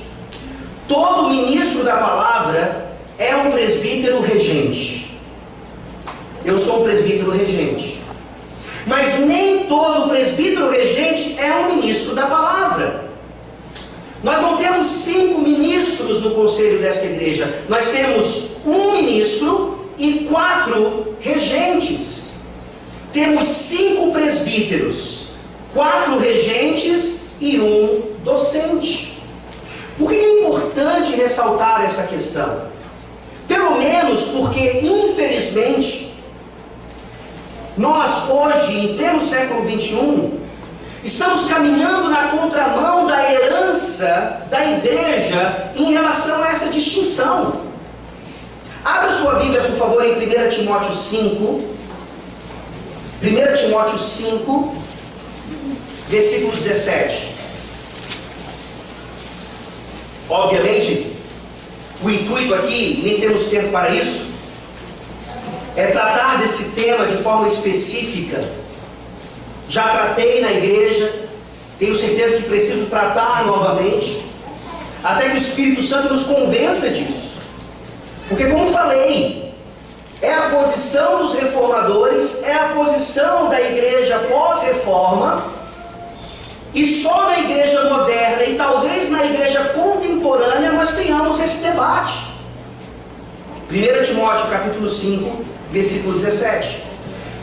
todo ministro da palavra é um presbítero regente. Eu sou um presbítero regente. Mas nem todo presbítero regente é um ministro da palavra. Nós não temos 5 ministros no conselho desta igreja. Nós temos um ministro e 4 regentes. Temos 5 presbíteros, 4 regentes e 1 docente. Por que é importante ressaltar essa questão? Pelo menos porque, infelizmente, nós hoje, em pleno século XXI, estamos caminhando na contramão da herança da igreja em relação a essa distinção. Abra sua Bíblia, por favor, em 1 Timóteo 5. 1 Timóteo 5, versículo 17. Obviamente, o intuito aqui, nem temos tempo para isso, é tratar desse tema de forma específica. Já tratei na igreja, tenho certeza que preciso tratar novamente, até que o Espírito Santo nos convença disso. Porque, como falei, é a posição dos reformadores, é a posição da igreja pós-reforma, e só na igreja moderna e talvez na igreja contemporânea nós tenhamos esse debate. 1 Timóteo capítulo 5, versículo 17.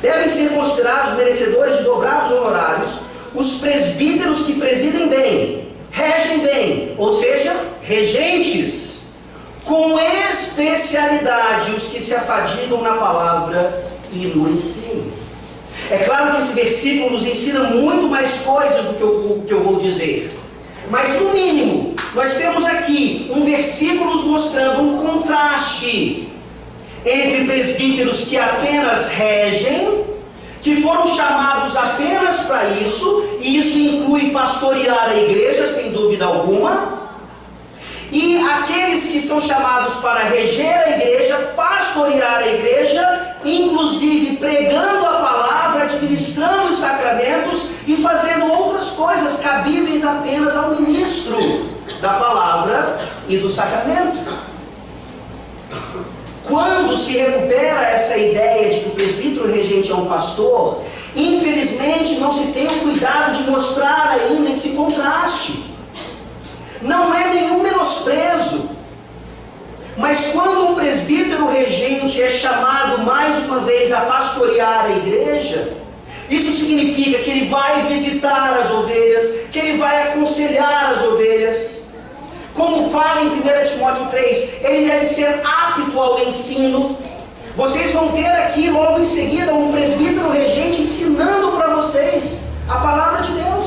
Devem ser considerados merecedores de dobrados honorários os presbíteros que presidem bem, regem bem, ou seja, regentes, com especialidade os que se afadigam na palavra e no ensino. É claro que esse versículo nos ensina muito mais coisas do que eu vou dizer. Mas no mínimo, nós temos aqui um versículo nos mostrando um contraste entre presbíteros que apenas regem, que foram chamados apenas para isso, e isso inclui pastorear a igreja, sem dúvida alguma, e aqueles que são chamados para reger a igreja, pastorear a igreja, inclusive pregando a palavra, administrando os sacramentos e fazendo outras coisas cabíveis apenas ao ministro da palavra e do sacramento. Quando se recupera essa ideia de que o presbítero regente é um pastor, infelizmente não se tem o cuidado de mostrar ainda esse contraste. Não é nenhum menosprezo, mas quando um presbítero regente é chamado mais uma vez a pastorear a igreja, isso significa que ele vai visitar as ovelhas, que ele vai aconselhar as ovelhas. Como fala em 1 Timóteo 3, ele deve ser apto ao ensino. Vocês vão ter aqui logo em seguida um presbítero regente ensinando para vocês a palavra de Deus,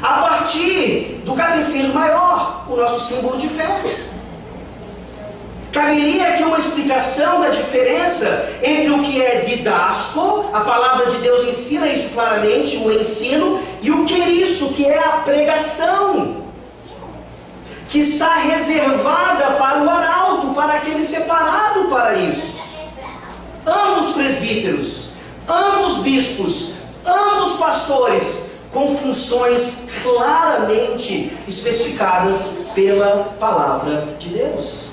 a partir do catecismo maior, o nosso símbolo de fé. Caberia aqui uma explicação da diferença entre o que é didasco, a palavra de Deus ensina isso claramente, o ensino, e o queriço, que é a pregação, que está reservada para o arauto, para aquele separado para isso. Ambos presbíteros, ambos bispos, ambos pastores, com funções claramente especificadas pela palavra de Deus.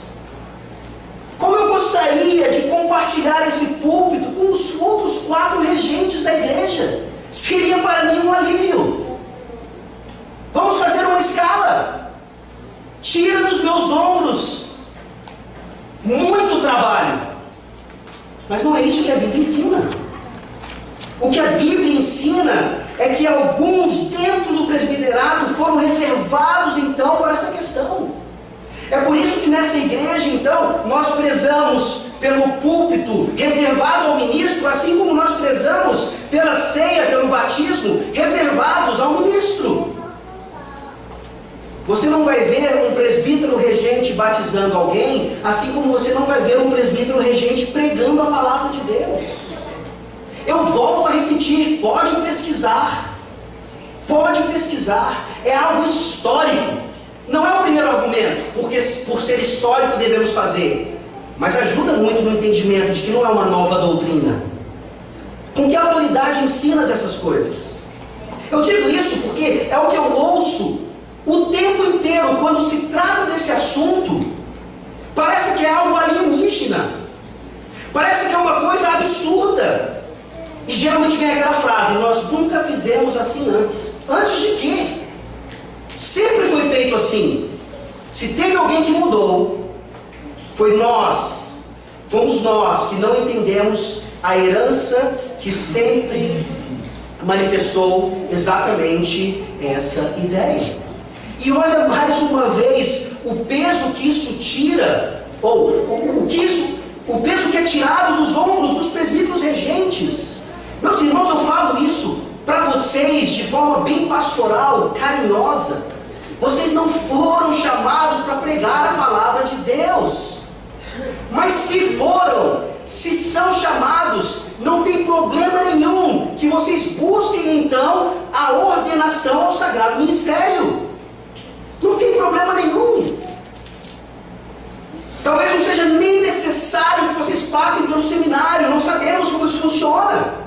Como eu gostaria de compartilhar esse púlpito com os outros 4 regentes da igreja. Seria para mim um alívio. Vamos fazer uma escala. Tira dos meus ombros muito trabalho. Mas não é isso que a Bíblia ensina. O que a Bíblia ensina é que alguns dentro do presbiterato foram reservados então para essa questão. É por isso que nessa igreja, então, nós prezamos pelo púlpito reservado ao ministro, assim como nós prezamos pela ceia, pelo batismo, reservados ao ministro. Você não vai ver um presbítero regente batizando alguém, assim como você não vai ver um presbítero regente pregando a palavra de Deus. Eu volto a repetir, pode pesquisar. Pode pesquisar. É algo histórico. Não é o primeiro argumento, porque por ser histórico devemos fazer, mas ajuda muito no entendimento de que não é uma nova doutrina. Com que autoridade ensinas essas coisas? Eu digo isso porque é o que eu ouço o tempo inteiro quando se trata desse assunto. Parece que é algo alienígena, parece que é uma coisa absurda, e geralmente vem aquela frase: nós nunca fizemos assim antes. Antes de quê? Sempre foi feito assim. Se teve alguém que mudou, foi nós. Fomos nós que não entendemos a herança que sempre manifestou exatamente essa ideia. E olha mais uma vez o peso que isso tira, ou o peso que é tirado dos ombros dos presbíteros regentes. Meus irmãos, eu falo isso para vocês de forma bem pastoral, carinhosa. Vocês não foram chamados para pregar a palavra de Deus. Mas se foram, se são chamados, não tem problema nenhum que vocês busquem então a ordenação ao sagrado ministério. Não tem problema nenhum. Talvez não seja nem necessário que vocês passem pelo seminário, não sabemos como isso funciona.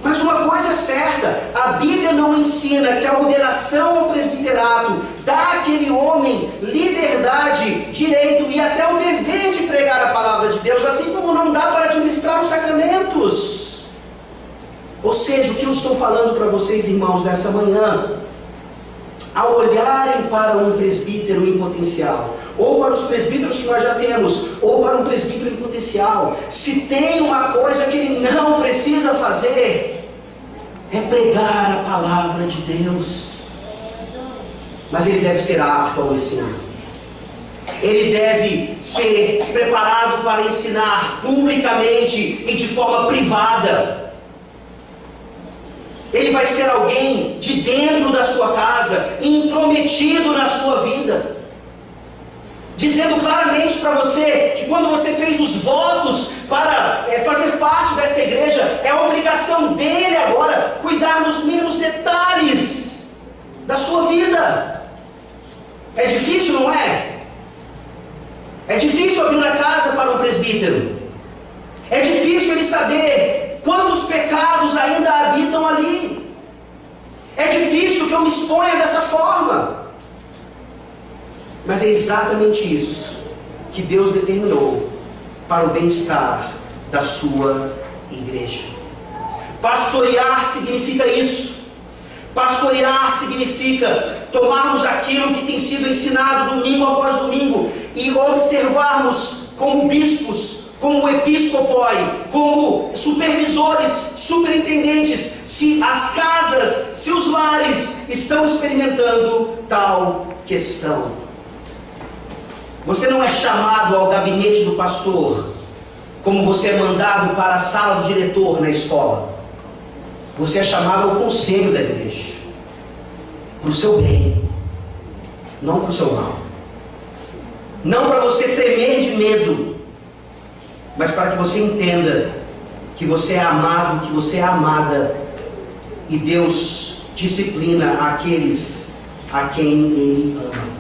Mas uma coisa é certa, a Bíblia não ensina que a ordenação ao presbiterato dá àquele homem liberdade, direito e até o dever de pregar a palavra de Deus, assim como não dá para administrar os sacramentos. Ou seja, o que eu estou falando para vocês, irmãos, nessa manhã, ao olharem para um presbítero em potencial, ou para os presbíteros que nós já temos, ou para um presbítero em potencial, se tem uma coisa que ele não precisa fazer, é pregar a palavra de Deus. Mas ele deve ser apto ao ensino. Ele deve ser preparado para ensinar publicamente e de forma privada. Ele vai ser alguém de dentro da sua casa, intrometido na sua vida, dizendo claramente para você que quando você fez os votos para fazer parte desta igreja, é obrigação dele agora cuidar dos mínimos detalhes da sua vida. É difícil, não é? É difícil abrir a casa para um presbítero. É difícil ele saber quantos pecados ainda habitam ali. É difícil que eu me exponha dessa forma. Mas é exatamente isso que Deus determinou para o bem-estar da sua igreja. Pastorear significa isso. Pastorear significa tomarmos aquilo que tem sido ensinado domingo após domingo e observarmos como bispos, como episcopoi, como supervisores, superintendentes, se as casas, se os lares estão experimentando tal questão. Você não é chamado ao gabinete do pastor como você é mandado para a sala do diretor na escola. Você é chamado ao conselho da igreja, para o seu bem, não para o seu mal. Não para você tremer de medo, mas para que você entenda que você é amado, que você é amada, e Deus disciplina aqueles a quem Ele ama.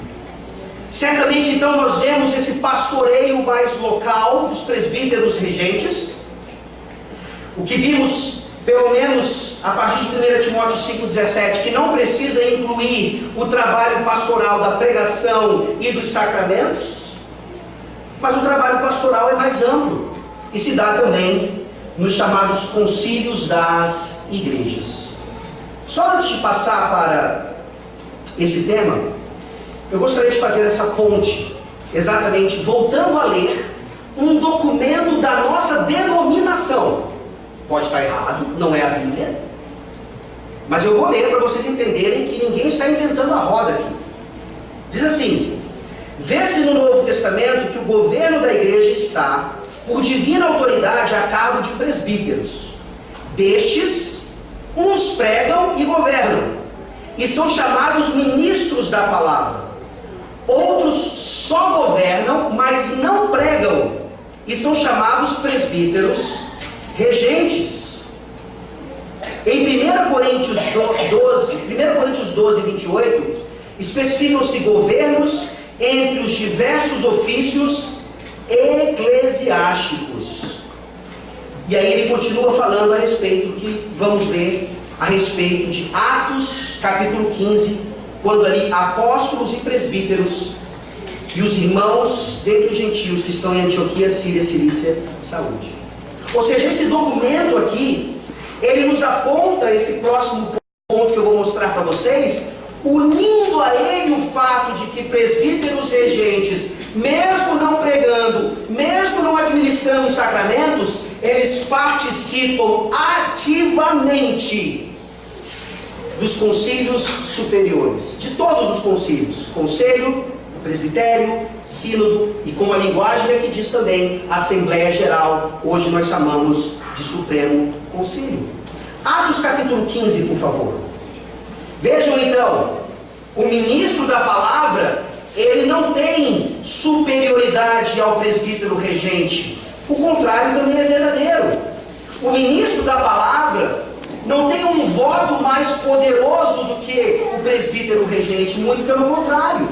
Certamente então nós vemos esse pastoreio mais local dos presbíteros regentes. O que vimos, pelo menos a partir de 1 Timóteo 5,17, que não precisa incluir o trabalho pastoral da pregação e dos sacramentos, mas o trabalho pastoral é mais amplo e se dá também nos chamados concílios das igrejas. Só antes de passar para esse tema, eu gostaria de fazer essa ponte, exatamente voltando a ler um documento da nossa denominação. Pode estar errado, não é a Bíblia, mas eu vou ler para vocês entenderem que ninguém está inventando a roda aqui. Diz assim: vê-se no Novo Testamento que o governo da igreja está, por divina autoridade, a cargo de presbíteros. Destes, uns pregam e governam, e são chamados ministros da palavra. Outros só governam, mas não pregam, e são chamados presbíteros regentes. Em 1 Coríntios 12, 28, especificam-se governos entre os diversos ofícios eclesiásticos. E aí ele continua falando a respeito do que vamos ler a respeito de Atos capítulo 15, quando ali apóstolos e presbíteros e os irmãos dentre os gentios que estão em Antioquia, Síria, Cilícia, saúde. Ou seja, esse documento aqui, ele nos aponta esse próximo ponto que eu vou mostrar para vocês, unindo a ele o fato de que presbíteros regentes, mesmo não pregando, mesmo não administrando os sacramentos, eles participam ativamente dos concílios superiores, de todos os concílios, conselho, presbitério, sínodo, e como a linguagem aqui diz também, Assembleia Geral, hoje nós chamamos de Supremo Concílio. Atos capítulo 15, por favor. Vejam então, o ministro da palavra, ele não tem superioridade ao presbítero regente, o contrário também é verdadeiro. O ministro da palavra não tem um voto mais poderoso do que o presbítero regente, muito pelo contrário.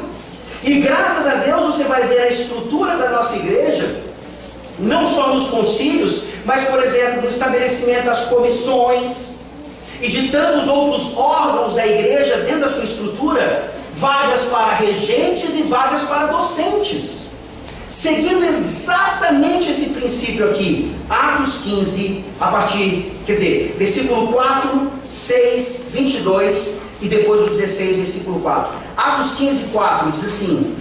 E graças a Deus você vai ver a estrutura da nossa igreja, não só nos concílios, mas por exemplo no estabelecimento das comissões e de tantos outros órgãos da igreja dentro da sua estrutura, vagas para regentes e vagas para docentes, seguindo exatamente esse princípio aqui. Atos 15, versículo 4, 6, 22 e depois o 16, versículo 4. Atos 15, 4 diz assim: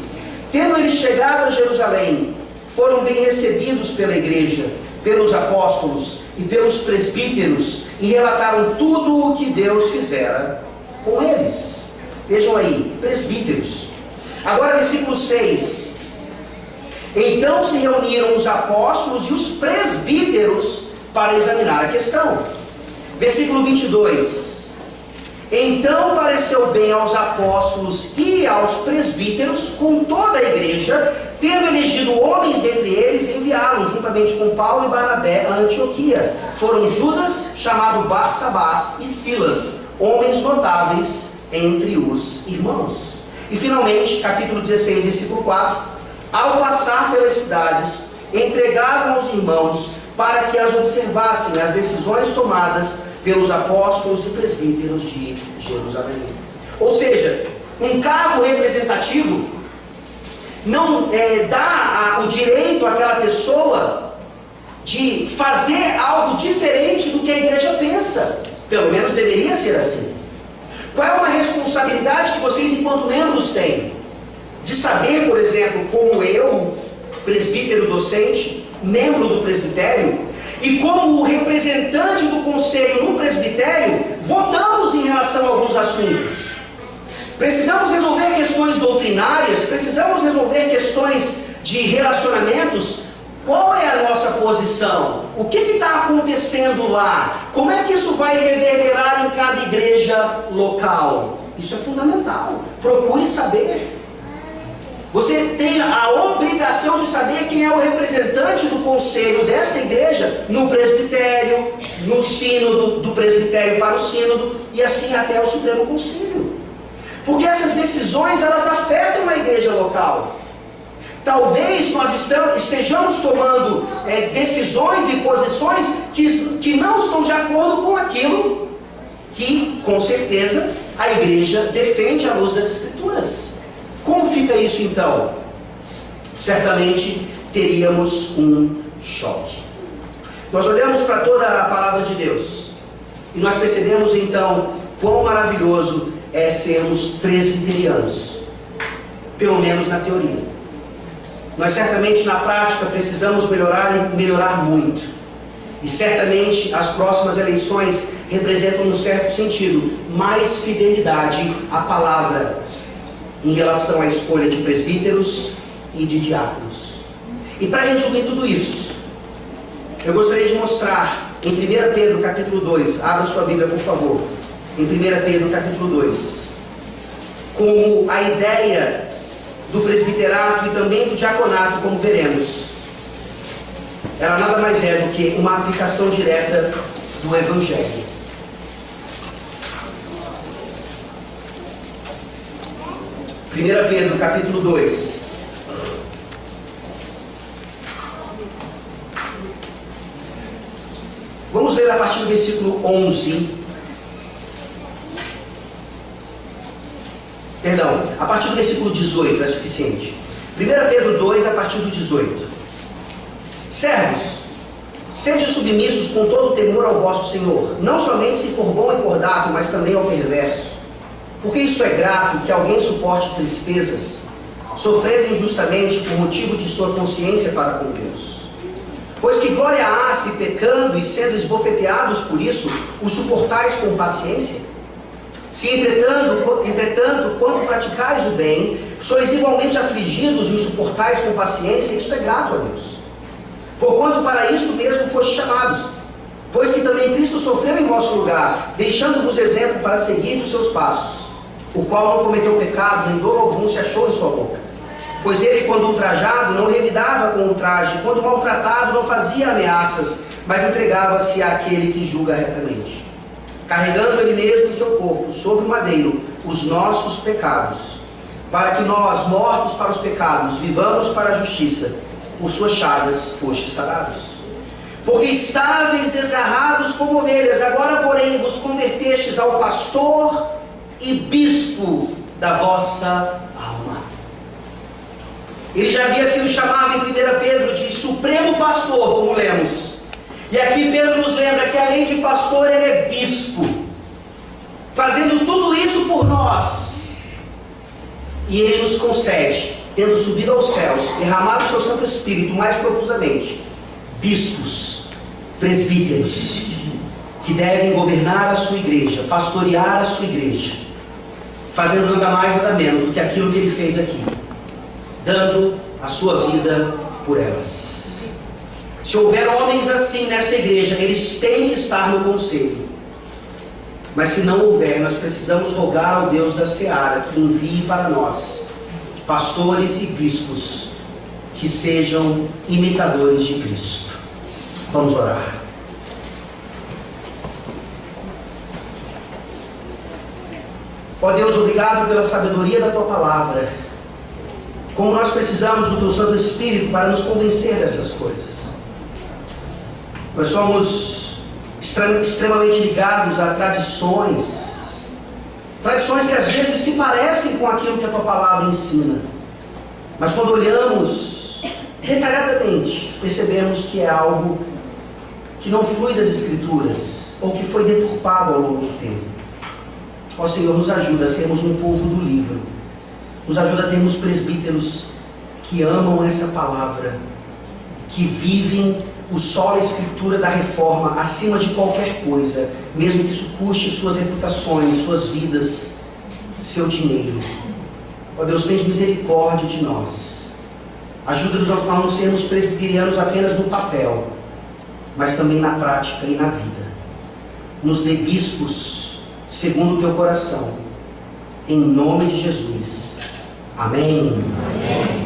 tendo eles chegado a Jerusalém, foram bem recebidos pela igreja, pelos apóstolos e pelos presbíteros, e relataram tudo o que Deus fizera com eles. Vejam aí, presbíteros. Agora versículo 6. Então se reuniram os apóstolos e os presbíteros para examinar a questão. Versículo 22. Então pareceu bem aos apóstolos e aos presbíteros, com toda a igreja, tendo elegido homens dentre eles, enviá-los juntamente com Paulo e Barnabé a Antioquia. Foram Judas, chamado Barsabás, e Silas, homens notáveis entre os irmãos. E finalmente, capítulo 16, versículo 4. Ao passar pelas cidades, entregaram aos irmãos para que as observassem as decisões tomadas pelos apóstolos e presbíteros de Jerusalém. Ou seja, um cargo representativo não dá o direito àquela pessoa de fazer algo diferente do que a igreja pensa. Pelo menos deveria ser assim. Qual é uma responsabilidade que vocês, enquanto membros, têm? De saber, por exemplo, como eu, presbítero docente, membro do presbitério, e como o representante do conselho no presbitério, votamos em relação a alguns assuntos. Precisamos resolver questões doutrinárias, precisamos resolver questões de relacionamentos. Qual é a nossa posição? O que está acontecendo lá? Como é que isso vai reverberar em cada igreja local? Isso é fundamental. Procure saber. Você tem a obrigação de saber quem é o representante do conselho desta igreja no presbitério, no sínodo, do presbitério para o sínodo e assim até o Supremo Conselho. Porque essas decisões, elas afetam a igreja local. Talvez nós estejamos tomando decisões e posições que não estão de acordo com aquilo que, com certeza, a igreja defende à luz das Escrituras. Como fica isso então? Certamente teríamos um choque. Nós olhamos para toda a palavra de Deus e nós percebemos então quão maravilhoso é sermos presbiterianos, pelo menos na teoria. Nós certamente na prática precisamos melhorar e melhorar muito. E certamente as próximas eleições representam, num certo sentido, mais fidelidade à palavra em relação à escolha de presbíteros e de diáconos. E para resumir tudo isso, eu gostaria de mostrar em 1 Pedro capítulo 2, abra sua Bíblia por favor, em 1 Pedro capítulo 2, como a ideia do presbiterato e também do diaconato, como veremos, ela nada mais é do que uma aplicação direta do Evangelho. Primeira Pedro, capítulo 2. Vamos ler a partir do versículo 11. Perdão, a partir do versículo 18 é suficiente. 1 Pedro 2, a partir do 18. Servos, sede submissos com todo temor ao vosso Senhor, não somente se for bom e cordato, mas também ao perverso. Porque isto é grato que alguém suporte tristezas, sofrendo injustamente por motivo de sua consciência para com Deus. Pois que glória há se pecando e sendo esbofeteados por isso, o suportais com paciência? Se entretanto, quando praticais o bem, sois igualmente afligidos e o suportais com paciência, isto é grato a Deus. Porquanto para isto mesmo fostes chamados, pois que também Cristo sofreu em vosso lugar, deixando-vos exemplo para seguir os seus passos, o qual não cometeu pecado, nem dolo algum se achou em sua boca. Pois ele, quando ultrajado, não revidava com ultraje, quando maltratado, não fazia ameaças, mas entregava-se àquele que julga retamente, carregando ele mesmo em seu corpo, sobre o madeiro, os nossos pecados, para que nós, mortos para os pecados, vivamos para a justiça. Por suas chagas fostes sarados. Porque estáveis desgarrados como ovelhas, agora porém vos convertestes ao pastor e bispo da vossa alma. Ele já havia sido chamado em 1 Pedro de supremo pastor, como lemos. E aqui Pedro nos lembra que além de pastor, ele é bispo, fazendo tudo isso por nós. E ele nos concede, tendo subido aos céus, derramado o seu Santo Espírito mais profusamente, bispos, presbíteros, que devem governar a sua igreja, pastorear a sua igreja, fazendo nada mais nada menos do que aquilo que ele fez aqui, dando a sua vida por elas. Se houver homens assim nesta igreja, eles têm que estar no conselho. Mas se não houver, nós precisamos rogar ao Deus da Seara que envie para nós pastores e bispos que sejam imitadores de Cristo. Vamos orar. Ó Deus, obrigado pela sabedoria da Tua Palavra. Como nós precisamos do Teu Santo Espírito para nos convencer dessas coisas. Nós somos extremamente ligados a tradições que às vezes se parecem com aquilo que a tua palavra ensina, mas quando olhamos detalhadamente, percebemos que é algo que não flui das Escrituras, ou que foi deturpado ao longo do tempo. Ó Senhor, nos ajuda a sermos um povo do livro, nos ajuda a termos presbíteros que amam essa palavra, que vivem o solo Escritura da reforma acima de qualquer coisa, mesmo que isso custe suas reputações, suas vidas, seu dinheiro. Ó Deus, tenha misericórdia de nós. Ajuda-nos a não sermos presbiterianos apenas no papel, mas também na prática e na vida. Nos dê bispos segundo o teu coração. Em nome de Jesus. Amém. Amém.